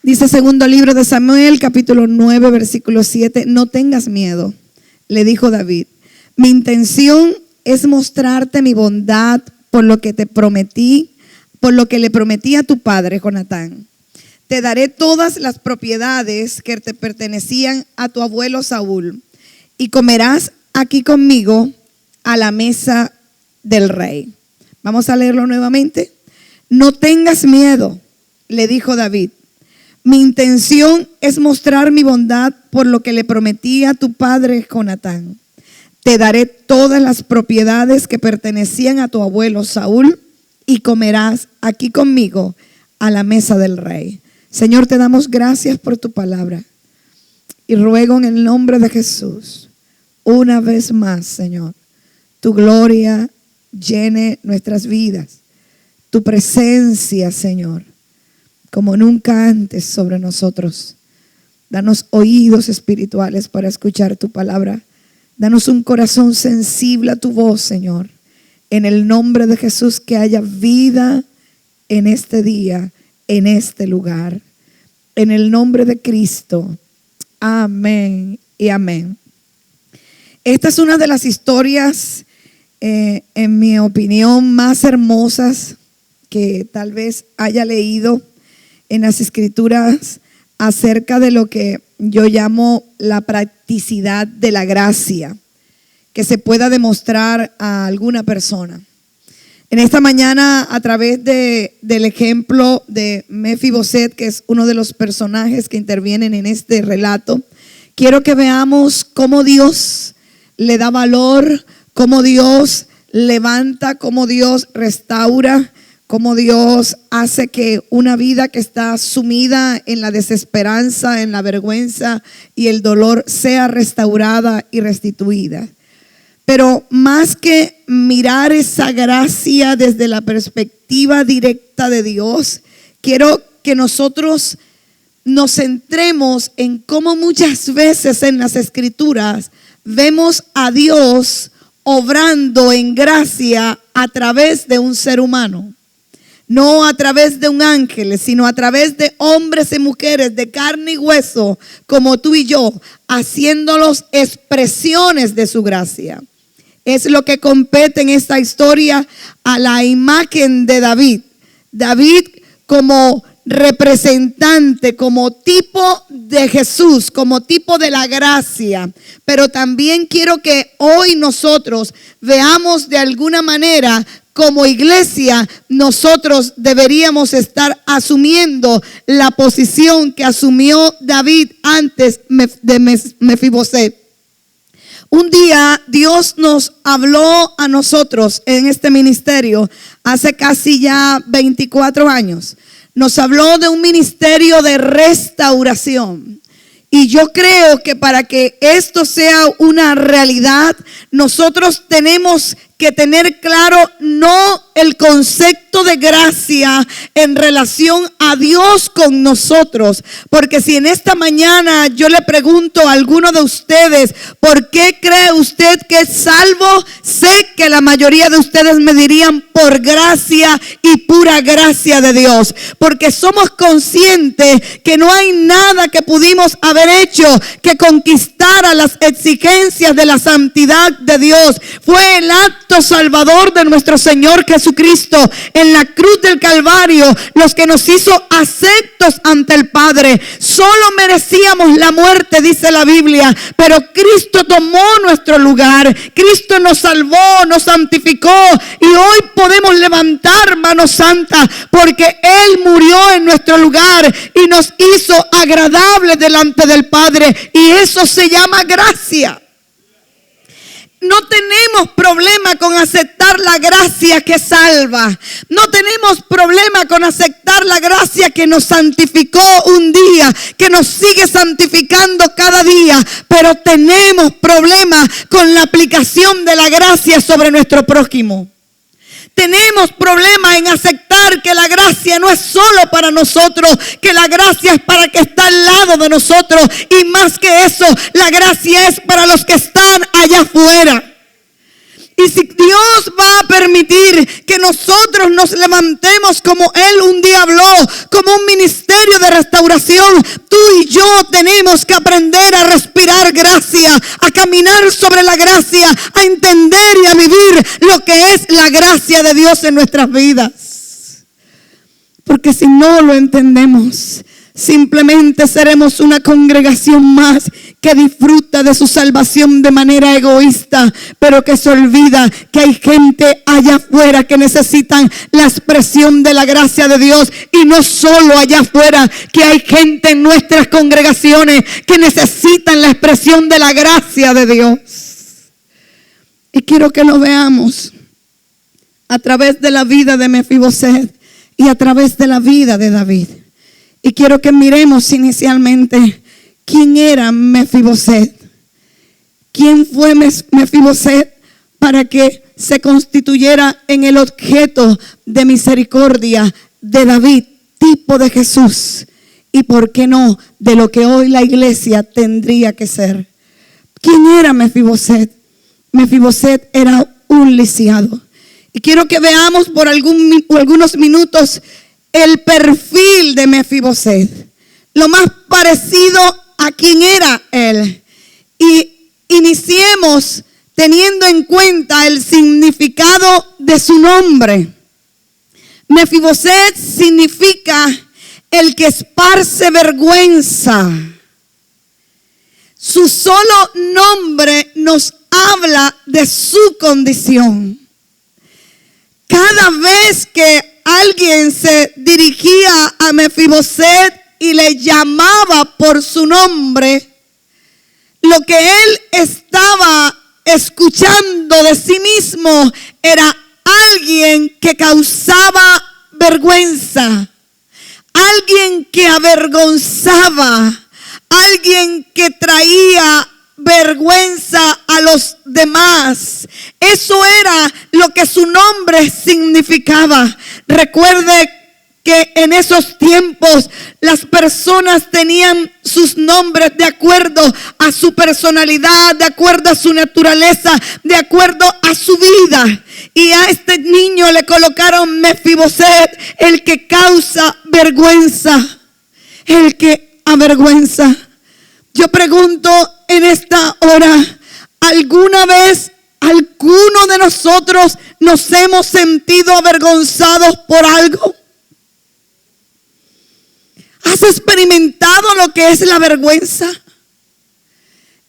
Dice segundo libro de Samuel, capítulo 9, versículo 7. No tengas miedo, le dijo David. Mi intención es mostrarte mi bondad por lo que te prometí, por lo que le prometí a tu padre Jonatán. Te daré todas las propiedades que te pertenecían a tu abuelo Saúl y comerás aquí conmigo a la mesa del rey. Vamos a leerlo nuevamente. No tengas miedo, le dijo David. Mi intención es mostrar mi bondad por lo que le prometí a tu padre Jonatán. Te daré todas las propiedades que pertenecían a tu abuelo Saúl y comerás aquí conmigo a la mesa del rey. Señor, te damos gracias por tu palabra y ruego en el nombre de Jesús, una vez más, Señor, tu gloria llene nuestras vidas, tu presencia, Señor, como nunca antes sobre nosotros. Danos oídos espirituales para escuchar tu palabra. Danos un corazón sensible a tu voz, Señor. En el nombre de Jesús, que haya vida en este día, en este lugar. En el nombre de Cristo. Amén y amén. Esta es una de las historias, en mi opinión, más hermosas que tal vez haya leído en las Escrituras acerca de lo que yo llamo la practicidad de la gracia que se pueda demostrar a alguna persona. En esta mañana, a través del ejemplo de Mefiboset, que es uno de los personajes que intervienen en este relato, quiero que veamos cómo Dios le da valor, cómo Dios levanta, cómo Dios restaura, cómo Dios hace que una vida que está sumida en la desesperanza, en la vergüenza y el dolor sea restaurada y restituida. Pero más que mirar esa gracia desde la perspectiva directa de Dios, quiero que nosotros nos centremos en cómo muchas veces en las Escrituras vemos a Dios obrando en gracia a través de un ser humano. No a través de un ángel, sino a través de hombres y mujeres de carne y hueso como tú y yo, haciéndolos expresiones de su gracia. Es lo que compete en esta historia a la imagen de David. David como representante, como tipo de Jesús, como tipo de la gracia. Pero también quiero que hoy nosotros veamos de alguna manera como iglesia, nosotros deberíamos estar asumiendo la posición que asumió David antes de Mefiboset. Un día Dios nos habló a nosotros en este ministerio hace casi ya 24 años. Nos habló de un ministerio de restauración. Y yo creo que para que esto sea una realidad, nosotros tenemos que tener claro no el concepto de gracia en relación a Dios con nosotros. Porque si en esta mañana yo le pregunto a alguno de ustedes, ¿por qué cree usted que es salvo? Sé que la mayoría de ustedes me dirían por gracia y pura gracia de Dios. Porque somos conscientes que no hay nada que pudimos haber hecho que conquistara las exigencias de la santidad de Dios. Fue el acto salvador de nuestro Señor Jesucristo en la cruz del Calvario los que nos hizo aceptos ante el Padre. Solo merecíamos la muerte, dice la Biblia, pero Cristo tomó nuestro lugar. Cristo nos salvó, nos santificó y hoy podemos levantar manos santas porque Él murió en nuestro lugar y nos hizo agradables delante del Padre, y eso se llama gracia. No tenemos problema con aceptar la gracia que salva. No tenemos problema con aceptar la gracia que nos santificó un día, que nos sigue santificando cada día. Pero tenemos problema con la aplicación de la gracia sobre nuestro prójimo. Tenemos problema en aceptar que la gracia no es solo para nosotros, que la gracia es para el que está al lado de nosotros, y más que eso, la gracia es para los que están allá afuera. Y si Dios va a permitir que nosotros nos levantemos como Él un día habló, como un ministerio de restauración, tú y yo tenemos que aprender a respirar gracia, a caminar sobre la gracia, a entender y a vivir lo que es la gracia de Dios en nuestras vidas. Porque si no lo entendemos, simplemente seremos una congregación más que disfruta de su salvación de manera egoísta, pero que se olvida que hay gente allá afuera que necesitan la expresión de la gracia de Dios. Y no solo allá afuera, que hay gente en nuestras congregaciones que necesitan la expresión de la gracia de Dios. Y quiero que lo veamos a través de la vida de Mefiboset y a través de la vida de David. Y quiero que miremos inicialmente quién era Mefiboset. ¿Quién fue Mefiboset para que se constituyera en el objeto de misericordia de David, tipo de Jesús? Y por qué no, de lo que hoy la iglesia tendría que ser. ¿Quién era Mefiboset? Mefiboset era un lisiado. Y quiero que veamos por algunos minutos el perfil de Mefiboset, lo más parecido a quién era él. Y iniciemos teniendo en cuenta el significado de su nombre. Mefiboset significa el que esparce vergüenza. Su solo nombre nos habla de su condición. Cada vez que alguien se dirigía a Mefiboset y le llamaba por su nombre, lo que él estaba escuchando de sí mismo era alguien que causaba vergüenza, alguien que avergonzaba, alguien que traía vergüenza a los demás. Eso era lo que su nombre significaba. Recuerde que en esos tiempos las personas tenían sus nombres de acuerdo a su personalidad, de acuerdo a su naturaleza, de acuerdo a su vida. Y a este niño le colocaron Mefiboset, el que causa vergüenza, el que avergüenza. Yo pregunto en esta hora, ¿alguna vez alguno de nosotros nos hemos sentido avergonzados por algo? ¿Has experimentado lo que es la vergüenza?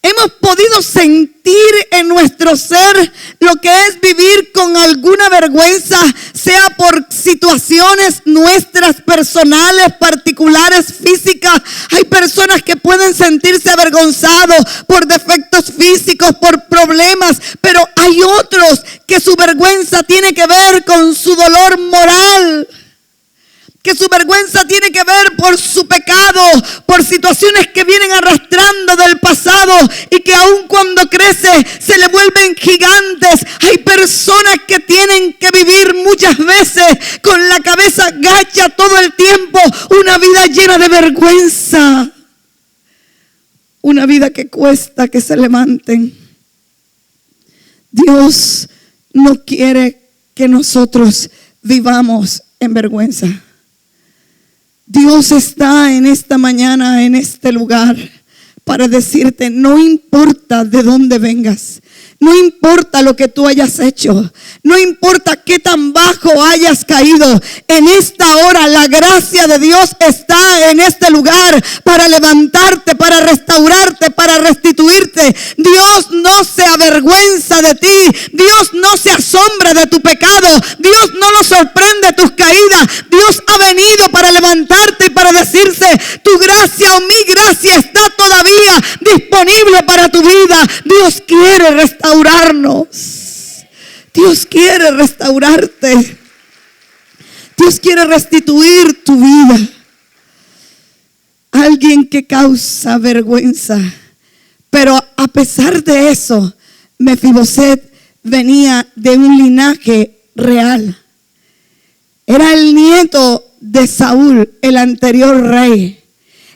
Hemos podido sentir en nuestro ser lo que es vivir con alguna vergüenza, sea por situaciones nuestras personales, particulares, físicas. Hay personas que pueden sentirse avergonzados por defectos físicos, por problemas, pero hay otros que su vergüenza tiene que ver con su dolor moral, que su vergüenza tiene que ver por su pecado, por situaciones que vienen arrastrando del pasado y que aun cuando crece se le vuelven gigantes. Hay personas que tienen que vivir muchas veces con la cabeza gacha todo el tiempo, una vida llena de vergüenza, una vida que cuesta que se levanten. Dios no quiere que nosotros vivamos en vergüenza. Dios está en esta mañana, en este lugar, para decirte, no importa de dónde vengas, no importa lo que tú hayas hecho, no importa qué tan bajo hayas caído, en esta hora la gracia de Dios está en este lugar para levantarte, para restaurarte, para restituirte. Dios no se avergüenza de ti, Dios no se asombra de tu pecado, Dios no lo sorprende tus caídas. Dios ha venido para levantarte y para decirse, tu gracia o mi gracia está todavía disponible para tu vida. Dios quiere restaurarnos. Dios quiere restaurarte. Dios quiere restituir tu vida. Alguien que causa vergüenza. Pero a pesar de eso, Mefiboset venía de un linaje real. Era el nieto de Saúl, el anterior rey.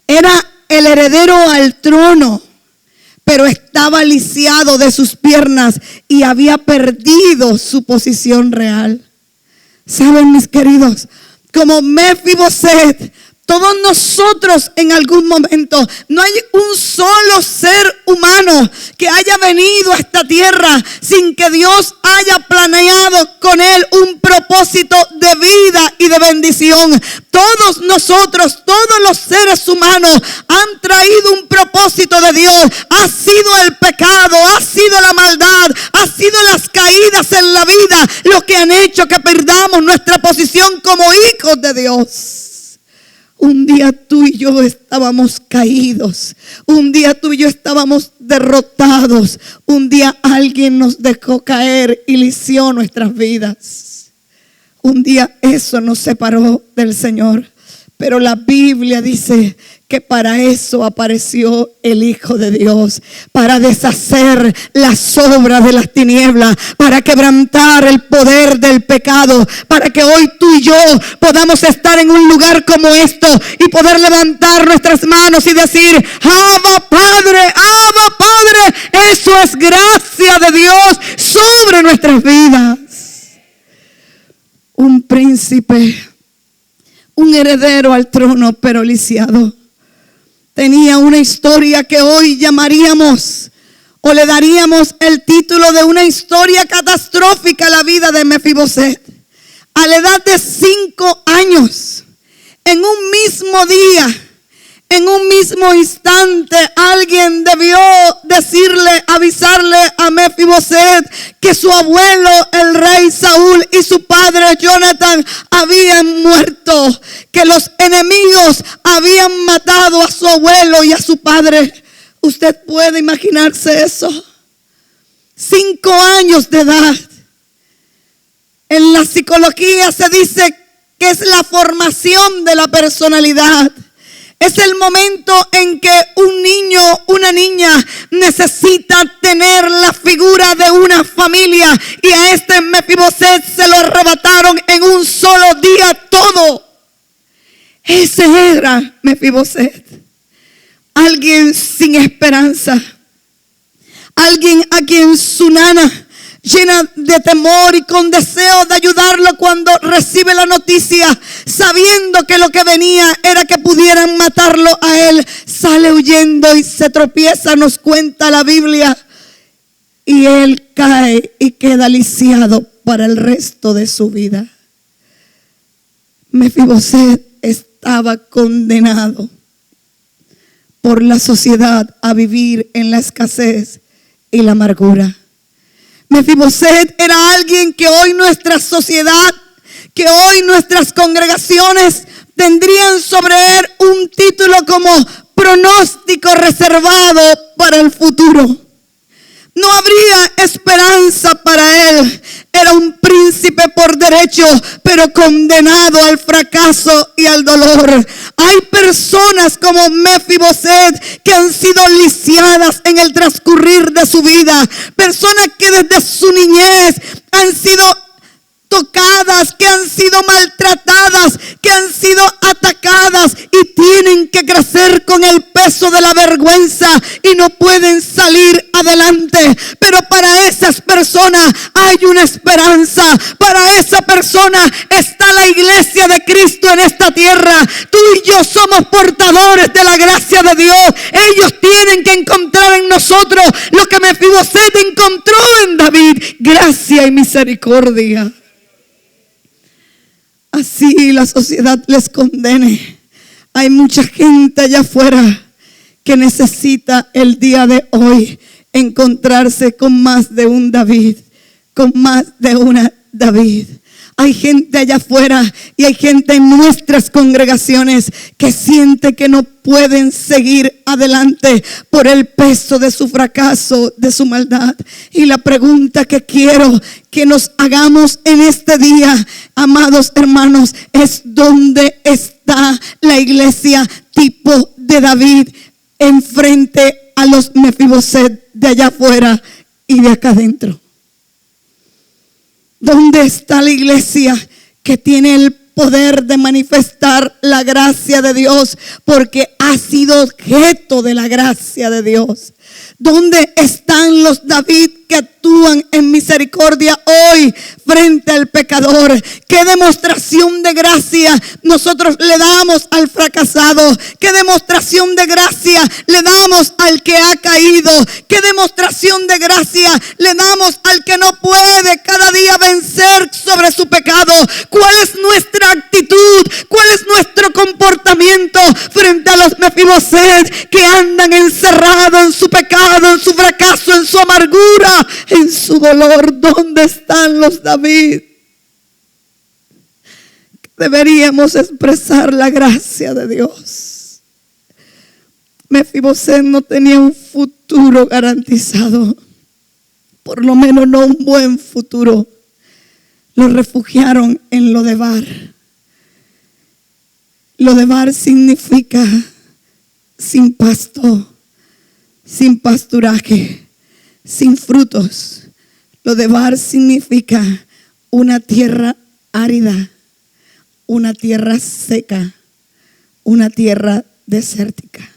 Era el heredero al trono. pero estaba lisiado de sus piernas y había perdido su posición real. ¿Saben, mis queridos? Como Mefiboset, todos nosotros en algún momento, no hay un solo ser humano que haya venido a esta tierra sin que Dios haya planeado con él un propósito de vida y de bendición. Todos nosotros, todos los seres humanos han traído un propósito de Dios. Ha sido el pecado, ha sido la maldad, ha sido las caídas en la vida lo que han hecho que perdamos nuestra posición como hijos de Dios. Un día tú y yo estábamos caídos. Un día tú y yo estábamos derrotados. Un día alguien nos dejó caer y lició nuestras vidas. Un día eso nos separó del Señor. Pero la Biblia dice que para eso apareció el Hijo de Dios, para deshacer las obras de las tinieblas, para quebrantar el poder del pecado, para que hoy tú y yo podamos estar en un lugar como esto y poder levantar nuestras manos y decir: Abba Padre, Abba Padre. Eso es gracia de Dios sobre nuestras vidas. Un príncipe, un heredero al trono, pero lisiado. Tenía una historia que hoy llamaríamos o le daríamos el título de una historia catastrófica a la vida de Mefiboset. A la edad de 5 años, en un mismo día, en un mismo instante, alguien debió decirle, avisarle a Mefiboset que su abuelo, el rey Saúl, y su padre Jonathan habían muerto, que los enemigos habían matado a su abuelo y a su padre. ¿Usted puede imaginarse eso? 5 años de edad. En la psicología se dice que es la formación de la personalidad. Es el momento en que un niño, una niña necesita tener la figura de una familia, y a este Mefiboset se lo arrebataron en un solo día todo. Ese era Mefiboset. Alguien sin esperanza. Alguien a quien su nana, llena de temor y con deseo de ayudarlo, cuando recibe la noticia, sabiendo que lo que venía era que pudieran matarlo a él, sale huyendo y se tropieza, nos cuenta la Biblia, y él cae y queda lisiado para el resto de su vida. Mefiboset estaba condenado por la sociedad a vivir en la escasez y la amargura. Mefiboset era alguien que hoy nuestra sociedad, que hoy nuestras congregaciones tendrían sobre él un título como pronóstico reservado para el futuro. No habría esperanza para él. Era un príncipe por derecho, pero condenado al fracaso y al dolor. Hay personas como Mefiboset que han sido lisiadas en el transcurrir de su vida. Personas que desde su niñez han sido tocadas, que han sido maltratadas, que han sido atacadas y tienen que crecer con el peso de la vergüenza y no pueden salir adelante. Pero para esas personas hay una esperanza. Para esa persona está la iglesia de Cristo en esta tierra. Tú y yo somos portadores de la gracia de Dios. Ellos tienen que encontrar en nosotros lo que Mefiboset encontró en David: gracia y misericordia. Así la sociedad les condene. Hay mucha gente allá afuera que necesita el día de hoy encontrarse con más de un David, con más de una David. Hay gente allá afuera y hay gente en nuestras congregaciones que siente que no pueden seguir adelante por el peso de su fracaso, de su maldad. Y la pregunta que quiero que nos hagamos en este día, amados hermanos, es: ¿dónde está la iglesia tipo de David enfrente a los Mefiboset de allá afuera y de acá adentro? ¿Dónde está la iglesia que tiene el poder de manifestar la gracia de Dios, porque ha sido objeto de la gracia de Dios? ¿Dónde están los David que actúan en misericordia hoy frente al pecador? ¿Qué demostración de gracia nosotros le damos al fracasado? ¿Qué demostración de gracia le damos al que ha caído? ¿Qué demostración de gracia le damos al que no puede cada día vencer sobre su pecado? ¿Cuál es nuestra actitud? ¿Cuál es nuestro comportamiento frente a los Mefiboset que andan encerrados en su pecado, en su fracaso, en su amargura, en su dolor? ¿Dónde están los David? Deberíamos expresar la gracia de Dios. Mefiboset no tenía un futuro garantizado, por lo menos no un buen futuro. Lo refugiaron en Lodebar. Lodebar significa sin pasto, sin pasturaje, sin frutos. Lodebar significa una tierra árida, una tierra seca, una tierra desértica.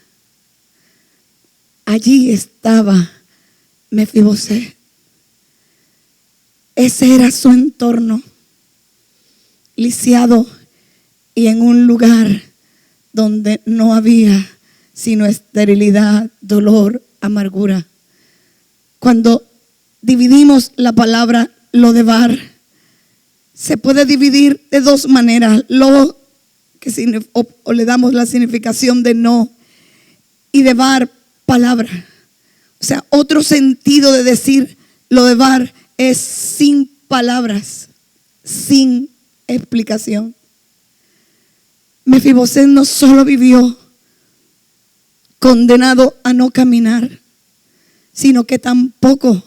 Allí estaba Mefiboset. Ese era su entorno, lisiado y en un lugar donde no había sino esterilidad, dolor, amargura. Cuando dividimos la palabra Lodebar, se puede dividir de dos maneras. Lo que o le damos la significación de no, y debar, palabra. O sea, otro sentido de decir Lodebar es sin palabras, sin explicación. Mefiboset no solo vivió condenado a no caminar, sino que tampoco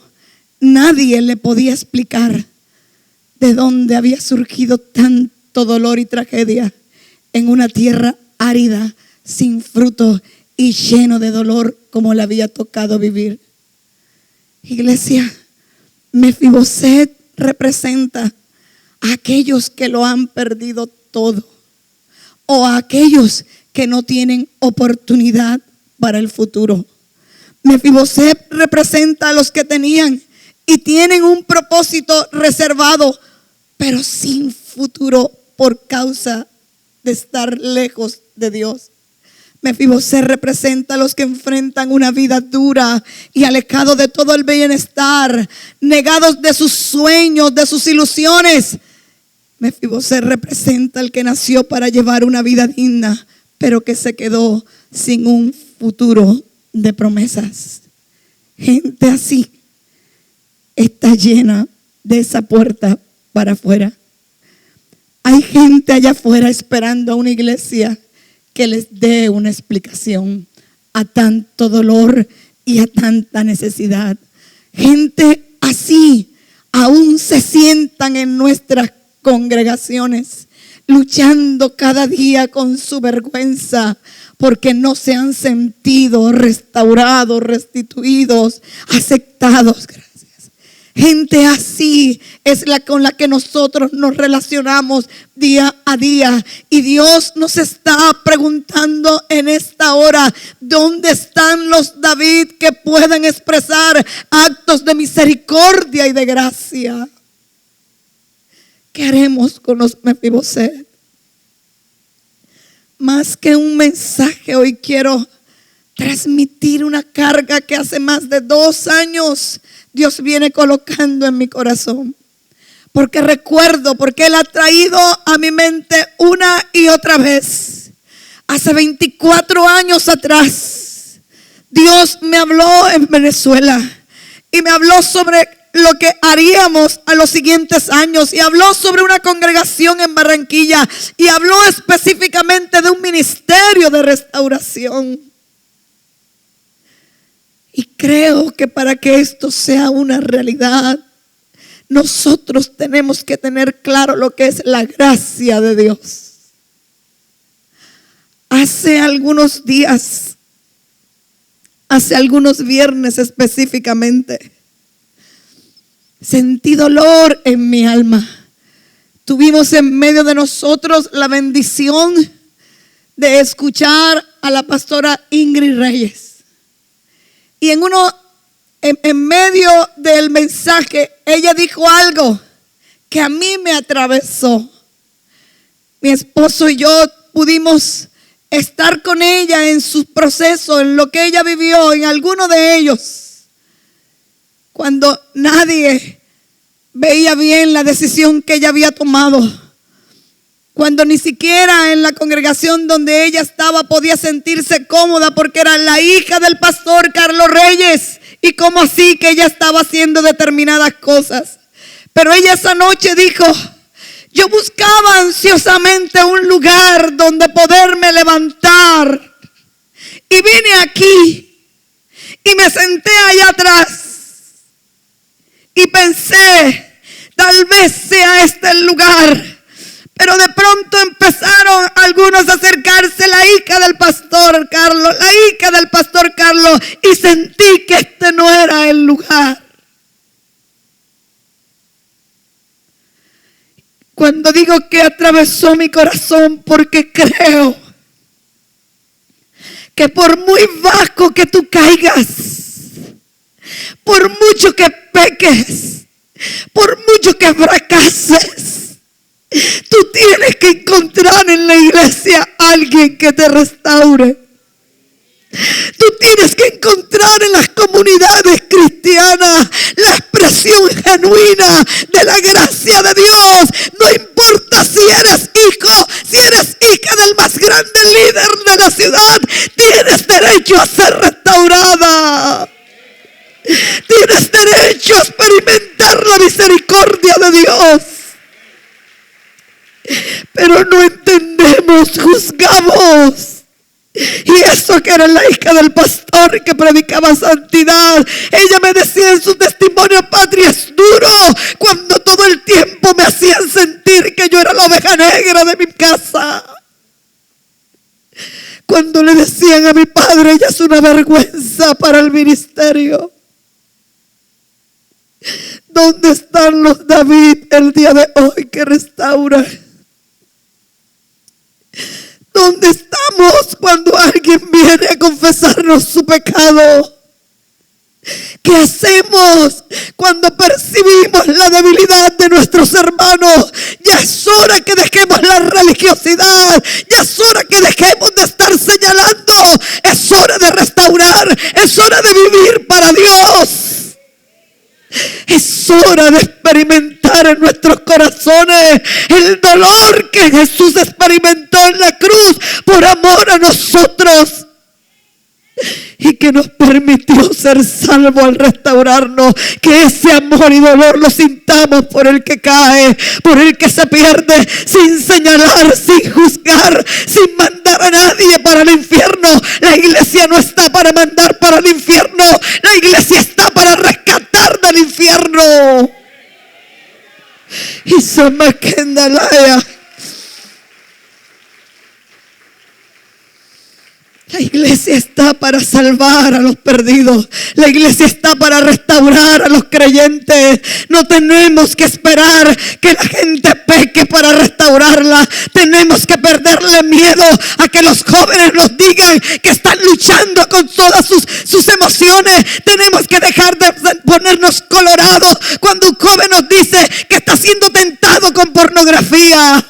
nadie le podía explicar de dónde había surgido tanto dolor y tragedia en una tierra árida, sin fruto y lleno de dolor como le había tocado vivir. Iglesia, Mefiboset representa a aquellos que lo han perdido todo, o a aquellos que no tienen oportunidad para el futuro. Mefiboset representa a los que tenían y tienen un propósito reservado, pero sin futuro por causa de estar lejos de Dios. Mefiboset representa a los que enfrentan una vida dura y alejados de todo el bienestar, negados de sus sueños, de sus ilusiones. Mefiboset representa al que nació para llevar una vida digna, pero que se quedó sin un futuro de promesas. Gente así está llena de esa puerta para afuera. Hay gente allá afuera esperando a una iglesia que les dé una explicación a tanto dolor y a tanta necesidad. Gente así aún se sientan en nuestras congregaciones, luchando cada día con su vergüenza, porque no se han sentido restaurados, restituidos, aceptados. Gracias. Gente así es la con la que nosotros nos relacionamos día a día. Y Dios nos está preguntando en esta hora, ¿dónde están los David que puedan expresar actos de misericordia y de gracia? ¿Qué haremos con los Mefiboset? Más que un mensaje, hoy quiero transmitir una carga que hace más de 2 años Dios viene colocando en mi corazón. Porque recuerdo, porque Él ha traído a mi mente una y otra vez. Hace 24 años atrás, Dios me habló en Venezuela y me habló sobre lo que haríamos a los siguientes años, y habló sobre una congregación en Barranquilla, y habló específicamente de un ministerio de restauración. Y creo que para que esto sea una realidad, nosotros tenemos que tener claro lo que es la gracia de Dios. Hace algunos días, hace algunos viernes específicamente, sentí dolor en mi alma. Tuvimos en medio de nosotros la bendición de escuchar a la pastora Ingrid Reyes. Y en medio del mensaje, ella dijo algo que a mí me atravesó. Mi esposo y yo pudimos estar con ella en su proceso, en lo que ella vivió, en alguno de ellos, cuando nadie veía bien la decisión que ella había tomado, cuando ni siquiera en la congregación donde ella estaba podía sentirse cómoda, porque era la hija del pastor Carlos Reyes, y como así que ella estaba haciendo determinadas cosas. Pero ella esa noche dijo: yo buscaba ansiosamente un lugar donde poderme levantar, y vine aquí y me senté allá atrás y pensé, tal vez sea este el lugar. Pero de pronto empezaron algunos a acercarse, la hija del pastor Carlos, y sentí que este no era el lugar. Cuando digo que atravesó mi corazón, porque creo que por muy bajo que tú caigas, por mucho que peques, por mucho que fracases, tú tienes que encontrar en la iglesia a alguien que te restaure. Tú tienes que encontrar en las comunidades cristianas la expresión genuina de la gracia de Dios. No importa si eres hijo, si eres hija del más grande líder de la ciudad, tienes derecho a ser restaurada. Tienes derecho a experimentar la misericordia de Dios. Pero no entendemos, juzgamos. Y eso que era la hija del pastor que predicaba santidad, ella me decía en su testimonio: Patria, es duro cuando todo el tiempo me hacían sentir que yo era la oveja negra de mi casa. Cuando le decían a mi padre: ella es una vergüenza para el ministerio. ¿Dónde están los David el día de hoy que restauran? ¿Dónde estamos cuando alguien viene a confesarnos su pecado? ¿Qué hacemos cuando percibimos la debilidad de nuestros hermanos? Ya es hora que dejemos la religiosidad. Ya es hora que dejemos de estar señalando. Es hora de restaurar. Es hora de vivir para Dios. Es hora de experimentar en nuestros corazones el dolor que Jesús experimentó en la cruz por amor a nosotros, y que nos permitió ser salvos al restaurarnos. Que ese amor y dolor lo sintamos por el que cae, por el que se pierde, sin señalar, sin juzgar, sin mandar a nadie para el infierno. La iglesia no está para mandar para el infierno. La iglesia está para rescatar del infierno. Y Samakendalaya. La iglesia está para salvar a los perdidos. La iglesia está para restaurar a los creyentes. No tenemos que esperar que la gente peque para restaurarla. Tenemos que perderle miedo a que los jóvenes nos digan que están luchando con todas sus emociones. Tenemos que dejar de ponernos colorados cuando un joven nos dice que está siendo tentado con pornografía.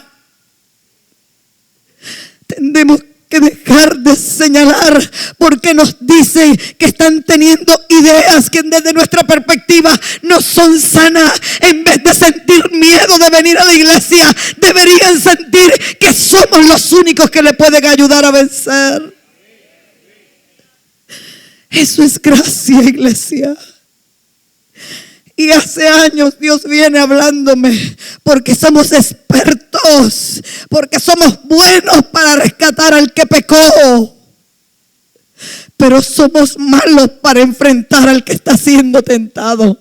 Tenemos que dejar de señalar porque nos dicen que están teniendo ideas que desde nuestra perspectiva no son sanas. En vez de sentir miedo de venir a la iglesia, deberían sentir que somos los únicos que le pueden ayudar a vencer. Eso es gracia, iglesia. Y hace años Dios viene hablándome porque somos expertos, porque somos buenos para rescatar al que pecó, pero somos malos para enfrentar al que está siendo tentado.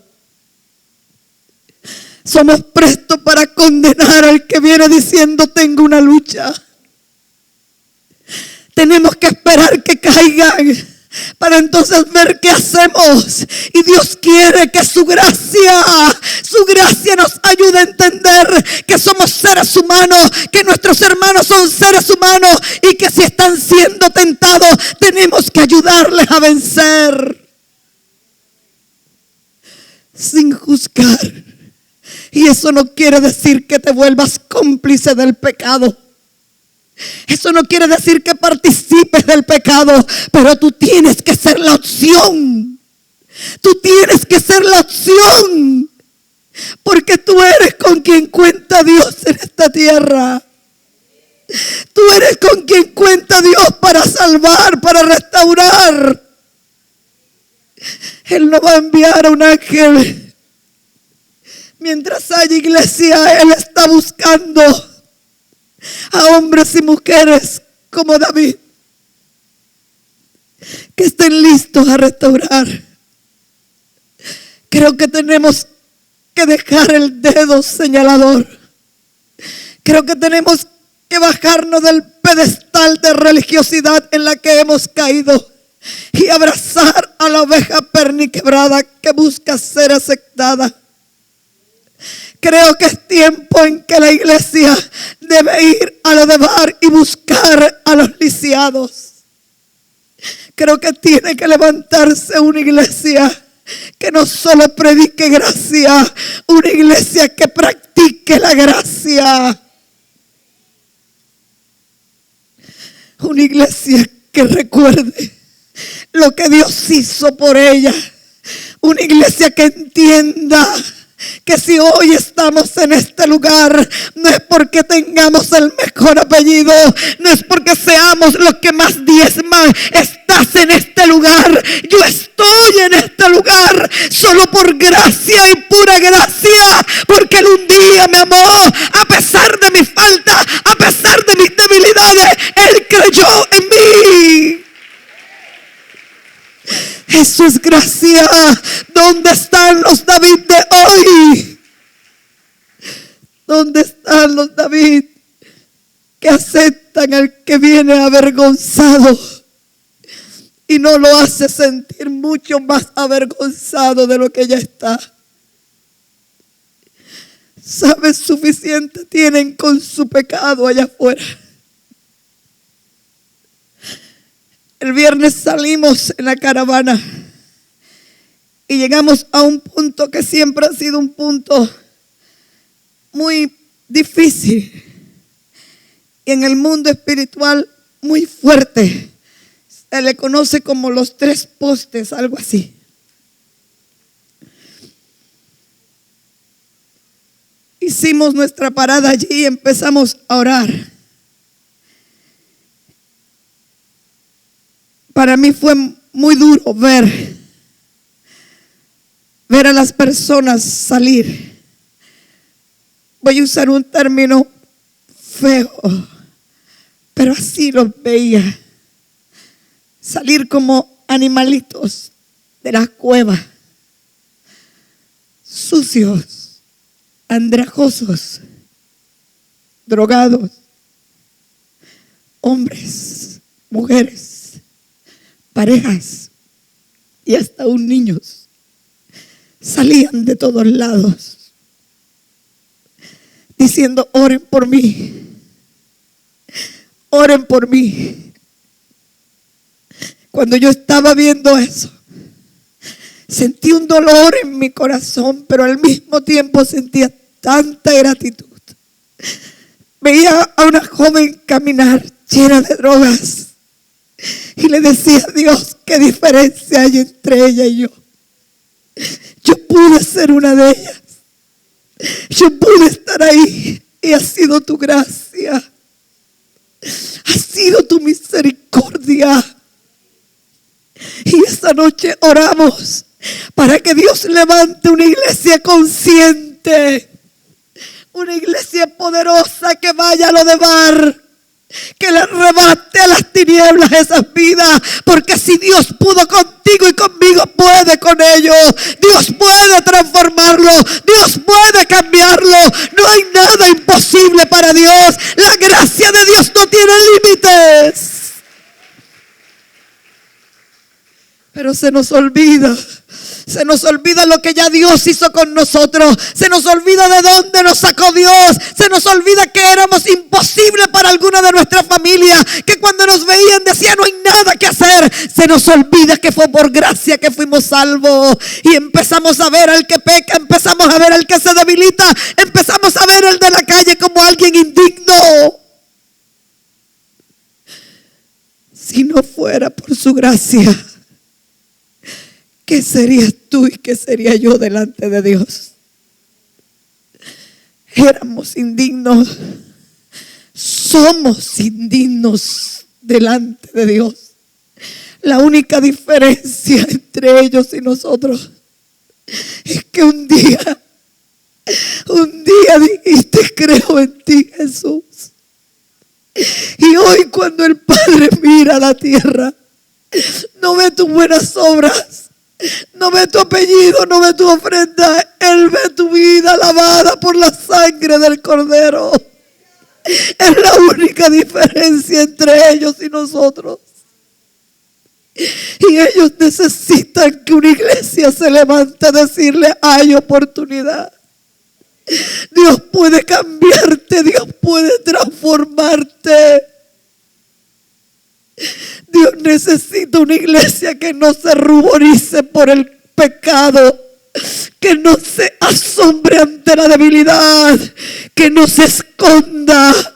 Somos prestos para condenar al que viene diciendo: tengo una lucha. Tenemos que esperar que caigan para entonces ver qué hacemos. Y Dios quiere que su gracia nos ayude a entender que somos seres humanos, que nuestros hermanos son seres humanos, y que si están siendo tentados tenemos que ayudarles a vencer. sin juzgar. Y eso no quiere decir que te vuelvas cómplice del pecado. Eso no quiere decir que participes del pecado, pero tú tienes que ser la opción. Tú tienes que ser la opción, porque tú eres con quien cuenta Dios en esta tierra. Tú eres con quien cuenta Dios para salvar, para restaurar. Él no va a enviar a un ángel. Mientras haya iglesia, Él está buscando a hombres y mujeres como David, que estén listos a restaurar. Creo que tenemos que dejar el dedo señalador. Creo que tenemos que bajarnos del pedestal de religiosidad en la que hemos caído y abrazar a la oveja perniquebrada que busca ser aceptada. Creo que es tiempo en que la iglesia debe ir a lo de bar y buscar a los lisiados. Creo que tiene que levantarse una iglesia que no solo predique gracia, una iglesia que practique la gracia. Una iglesia que recuerde lo que Dios hizo por ella. Una iglesia que entienda que si hoy estamos en este lugar, no es porque tengamos el mejor apellido, no es porque seamos los que más diezman. Estás en este lugar, yo estoy en este lugar solo por gracia y pura gracia, porque Él un día me amó a pesar de mi falta, a pesar de mis debilidades. Él creyó en mí. Eso es gracia. ¿Dónde están los David de hoy? ¿Dónde están los David que aceptan al que viene avergonzado y no lo hace sentir mucho más avergonzado de lo que ya está? ¿Sabes? Suficiente tienen con su pecado allá afuera. El viernes salimos en la caravana y llegamos a un punto que siempre ha sido un punto muy difícil y en el mundo espiritual muy fuerte. Se le conoce como los 3 postes, algo así. Hicimos nuestra parada allí y empezamos a orar. Para mí fue muy duro ver a las personas salir. Voy a usar un término feo, pero así los veía. Salir como animalitos de la cueva, sucios, andrajosos, drogados, hombres, mujeres, parejas y hasta aún niños. Salían de todos lados diciendo: oren por mí, oren por mí. Cuando yo estaba viendo eso, sentí un dolor en mi corazón, pero al mismo tiempo sentía tanta gratitud. Veía a una joven caminar llena de drogas y le decía a Dios: ¿qué diferencia hay entre ella y yo? Yo pude ser una de ellas. Yo pude estar ahí y ha sido tu gracia. Ha sido tu misericordia. Y esa noche oramos para que Dios levante una iglesia consciente, una iglesia poderosa que vaya a lo de bar, que le arrebate a las tinieblas esas vidas, porque si Dios pudo contigo y conmigo, puede con ellos. Dios puede transformarlo, Dios puede cambiarlo. No hay nada imposible para Dios. La gracia de Dios no tiene límites. Pero se nos olvida Se nos olvida lo que ya Dios hizo con nosotros. Se nos olvida de dónde nos sacó Dios. Se nos olvida que éramos imposibles para alguna de nuestra familia, que cuando nos veían decían no hay nada que hacer. Se nos olvida que fue por gracia que fuimos salvos. Y empezamos a ver al que peca, empezamos a ver al que se debilita, empezamos a ver al de la calle como alguien indigno. Si no fuera por su gracia, ¿qué serías tú y qué sería yo delante de Dios? Éramos indignos, somos indignos delante de Dios. La única diferencia entre ellos y nosotros es que un día dijiste creo en ti, Jesús. Y hoy cuando el Padre mira a la tierra, no ve tus buenas obras, no ve tu apellido, no ve tu ofrenda. Él ve tu vida lavada por la sangre del Cordero. Es la única diferencia entre ellos y nosotros. Y ellos necesitan que una iglesia se levante a decirle hay oportunidad. Dios puede cambiarte, Dios puede transformarte. Dios necesita una iglesia que no se ruborice por el pecado, que no se asombre ante la debilidad, que no se esconda.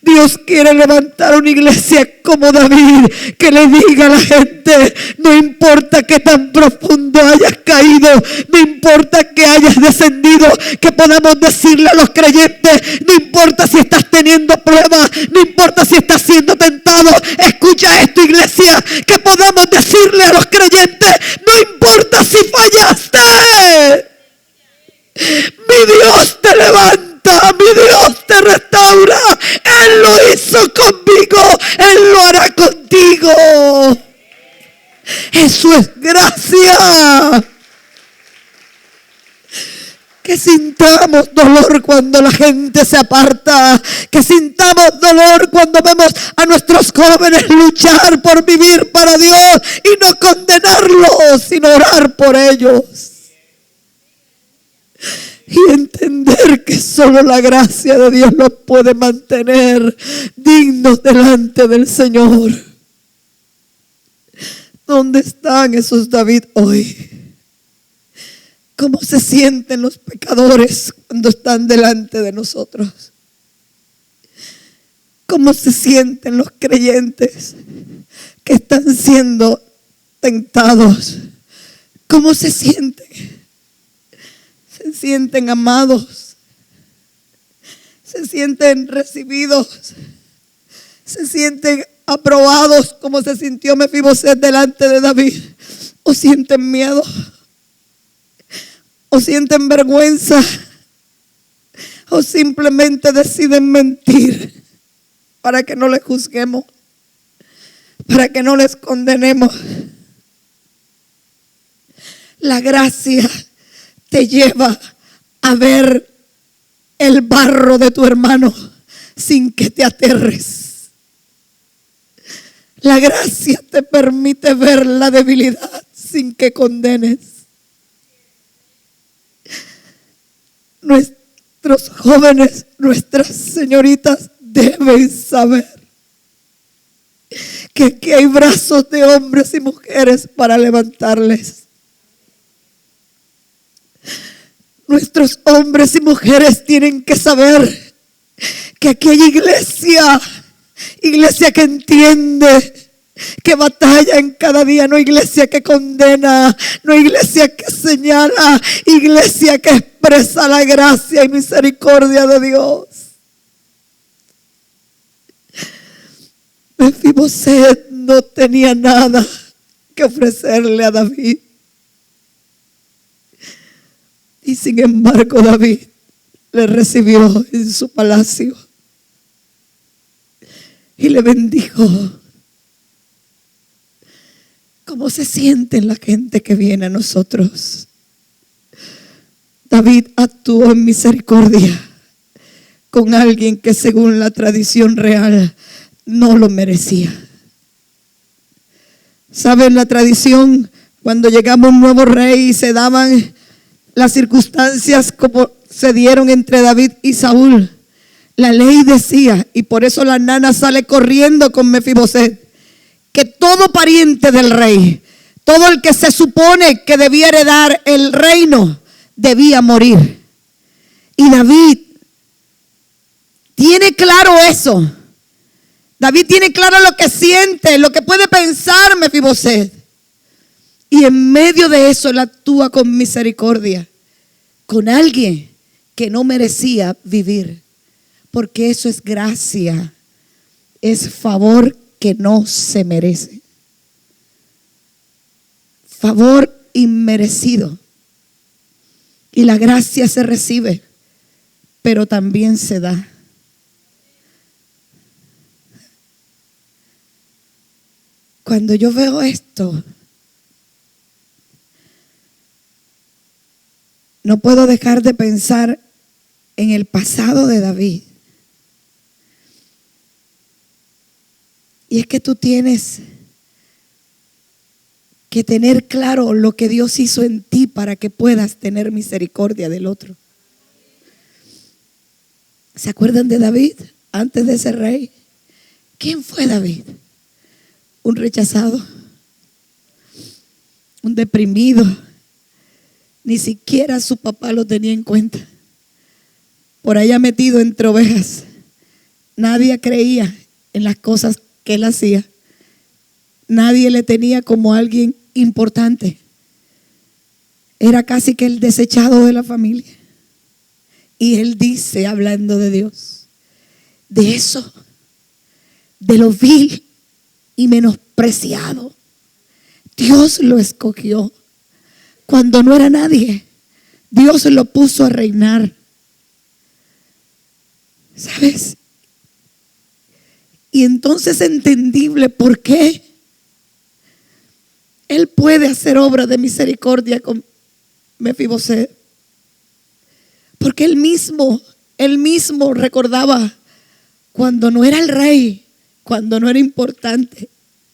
Dios quiere levantar una iglesia como David, que le diga a la gente, no importa que tan profundo hayas caído, no importa que hayas descendido, que podamos decirle a los creyentes, no importa si estás teniendo pruebas, no importa si estás siendo tentado, escucha esto, iglesia, que podamos decirle a los creyentes, no importa si fallaste, mi Dios te levanta, mi Dios te restaura. Él lo hizo conmigo, Él lo hará contigo. Eso es gracia. Que sintamos dolor cuando la gente se aparta, que sintamos dolor cuando vemos a nuestros jóvenes luchar por vivir para Dios y no condenarlos, sino orar por ellos. Y entender que solo la gracia de Dios los puede mantener dignos delante del Señor. ¿Dónde están esos David hoy? ¿Cómo se sienten los pecadores cuando están delante de nosotros? ¿Cómo se sienten los creyentes que están siendo tentados? ¿Cómo se sienten? Se sienten amados, se sienten recibidos, se sienten aprobados como se sintió Mefiboset delante de David, o sienten miedo, o sienten vergüenza, o simplemente deciden mentir para que no les juzguemos, para que no les condenemos. La gracia te lleva a ver el barro de tu hermano sin que te aterres. La gracia te permite ver la debilidad sin que condenes. Nuestros jóvenes, nuestras señoritas deben saber que aquí hay brazos de hombres y mujeres para levantarles. Nuestros hombres y mujeres tienen que saber que aquí hay iglesia que entiende, que batalla en cada día, no iglesia que condena, no iglesia que señala, iglesia que expresa la gracia y misericordia de Dios. Mefiboset no tenía nada que ofrecerle a David. Y sin embargo David le recibió en su palacio y le bendijo. ¿Cómo se siente la gente que viene a nosotros? David actuó en misericordia con alguien que según la tradición real no lo merecía. ¿Saben la tradición? Cuando llegaba un nuevo rey y se daban las circunstancias como se dieron entre David y Saúl, la ley decía, y por eso la nana sale corriendo con Mefiboset, que todo pariente del rey, todo el que se supone que debía heredar el reino, debía morir. Y David tiene claro eso. David tiene claro lo que siente, lo que puede pensar Mefiboset. Y en medio de eso él actúa con misericordia, con alguien que no merecía vivir. Porque eso es gracia, es favor que no se merece. Favor inmerecido. Y la gracia se recibe, pero también se da. Cuando yo veo esto, no puedo dejar de pensar en el pasado de David. Y es que tú tienes que tener claro lo que Dios hizo en ti para que puedas tener misericordia del otro. ¿Se acuerdan de David antes de ser rey? ¿Quién fue David? Un rechazado, un deprimido. Ni siquiera su papá lo tenía en cuenta. Por allá metido entre ovejas. Nadie creía en las cosas que él hacía. Nadie le tenía como alguien importante. Era casi que el desechado de la familia. Y él dice, hablando de Dios, de eso, de lo vil y menospreciado, Dios lo escogió. Cuando no era nadie, Dios lo puso a reinar. ¿Sabes? Y entonces es entendible por qué Él puede hacer obra de misericordia con Mefiboset. Porque él mismo recordaba cuando no era el rey, cuando no era importante,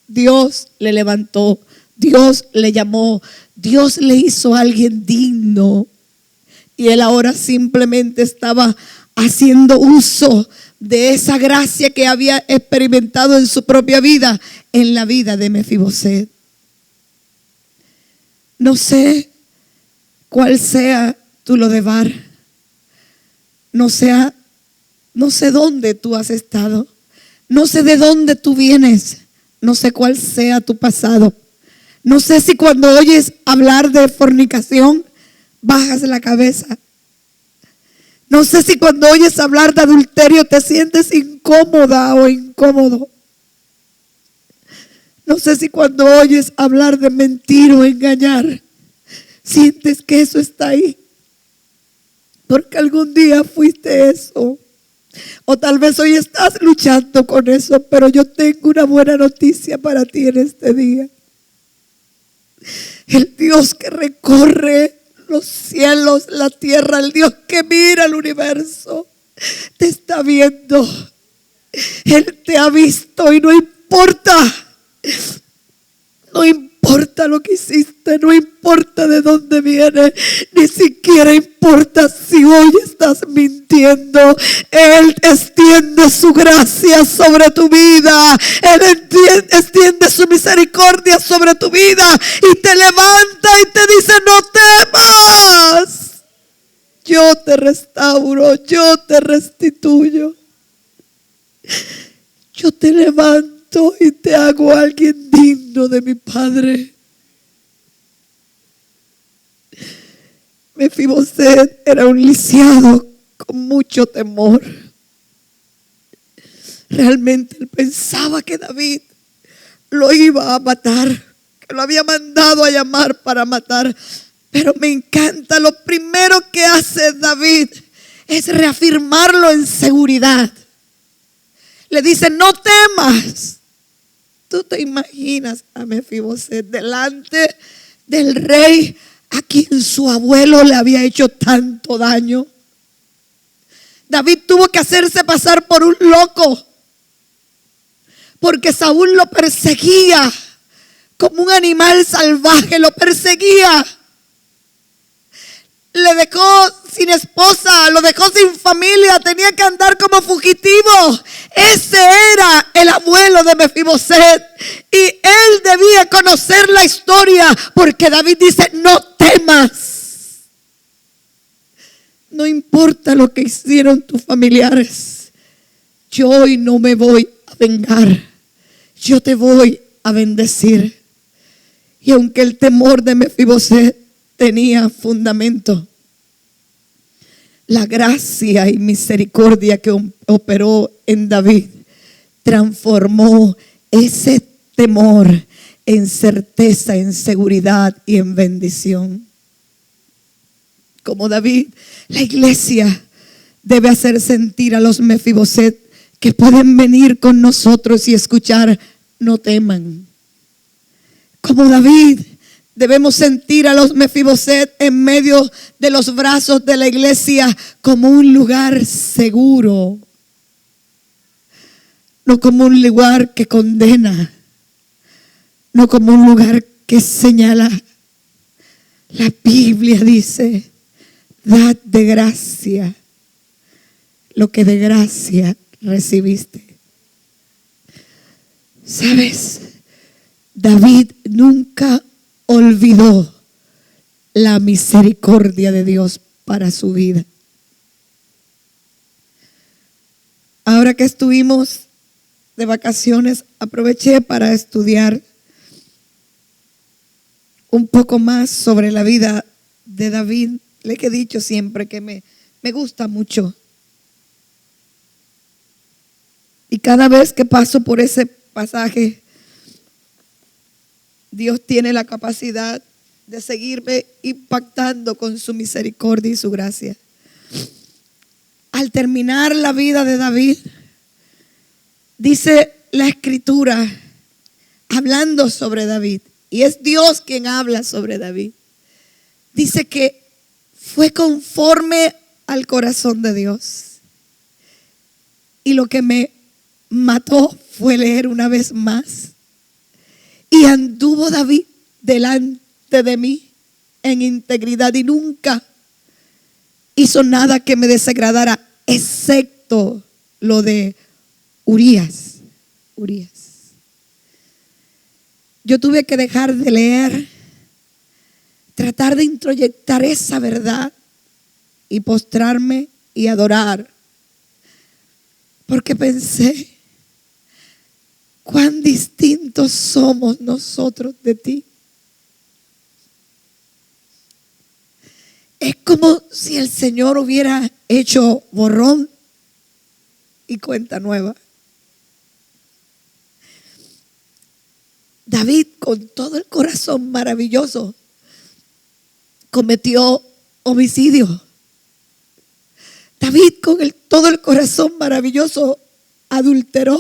Dios le levantó, Dios le llamó, Dios le hizo a alguien digno. Y él ahora simplemente estaba haciendo uso de esa gracia que había experimentado en su propia vida, en la vida de Mefiboset. No sé cuál sea tu lodebar. No sé dónde tú has estado. No sé de dónde tú vienes. No sé cuál sea tu pasado. No sé si cuando oyes hablar de fornicación bajas la cabeza. No sé si cuando oyes hablar de adulterio te sientes incómoda o incómodo. No sé si cuando oyes hablar de mentir o engañar sientes que eso está ahí. Porque algún día fuiste eso. O tal vez hoy estás luchando con eso. Pero yo tengo una buena noticia para ti en este día. El Dios que recorre los cielos, la tierra, el Dios que mira el universo, te está viendo. Él te ha visto y no importa. No importa lo que hiciste, no importa de dónde viene, ni siquiera importa si hoy estás mintiendo. Él extiende su gracia sobre tu vida. Él extiende su misericordia sobre tu vida y te levanta y te dice: no temas. Yo te restauro, yo te restituyo. Yo te levanto y te hago alguien digno de mi Padre. Mefiboset era un lisiado con mucho temor. Realmente él pensaba que David lo iba a matar, que lo había mandado a llamar para matar. Pero me encanta, lo primero que hace David es reafirmarlo en seguridad. Le dice: no temas. Tú te imaginas a Mefiboset delante del rey a quien su abuelo le había hecho tanto daño. David tuvo que hacerse pasar por un loco porque Saúl lo perseguía como un animal salvaje, lo perseguía. Le dejó sin esposa, lo dejó sin familia, tenía que andar como fugitivo. Ese era el abuelo de Mefiboset. Y él debía conocer la historia, porque David dice: no temas. No importa lo que hicieron tus familiares, yo hoy no me voy a vengar. Yo te voy a bendecir. Y aunque el temor de Mefiboset tenía fundamento, la gracia y misericordia que operó en David transformó ese temor en certeza, en seguridad y en bendición. Como David, la iglesia debe hacer sentir a los Mefiboset que pueden venir con nosotros y escuchar: no teman. Como David, debemos sentir a los Mefiboset en medio de los brazos de la iglesia como un lugar seguro, no como un lugar que condena, no como un lugar que señala. La Biblia dice: dad de gracia lo que de gracia recibiste. ¿Sabes? David nunca olvidó la misericordia de Dios para su vida. Ahora que estuvimos de vacaciones, aproveché para estudiar un poco más sobre la vida de David. Le he dicho siempre que me gusta mucho. Y cada vez que paso por ese pasaje, Dios tiene la capacidad de seguirme impactando con su misericordia y su gracia. Al terminar la vida de David, dice la Escritura, hablando sobre David, y es Dios quien habla sobre David, dice que fue conforme al corazón de Dios. Y lo que me mató fue leer una vez más: y anduvo David delante de mí en integridad, y nunca hizo nada que me desagradara, excepto lo de Urías. Yo tuve que dejar de leer, tratar de introyectar esa verdad y postrarme y adorar, porque pensé: cuán distintos somos nosotros de ti. Es como si el Señor hubiera hecho borrón y cuenta nueva. David, con todo el corazón maravilloso, cometió homicidio. David, con todo el corazón maravilloso, adulteró.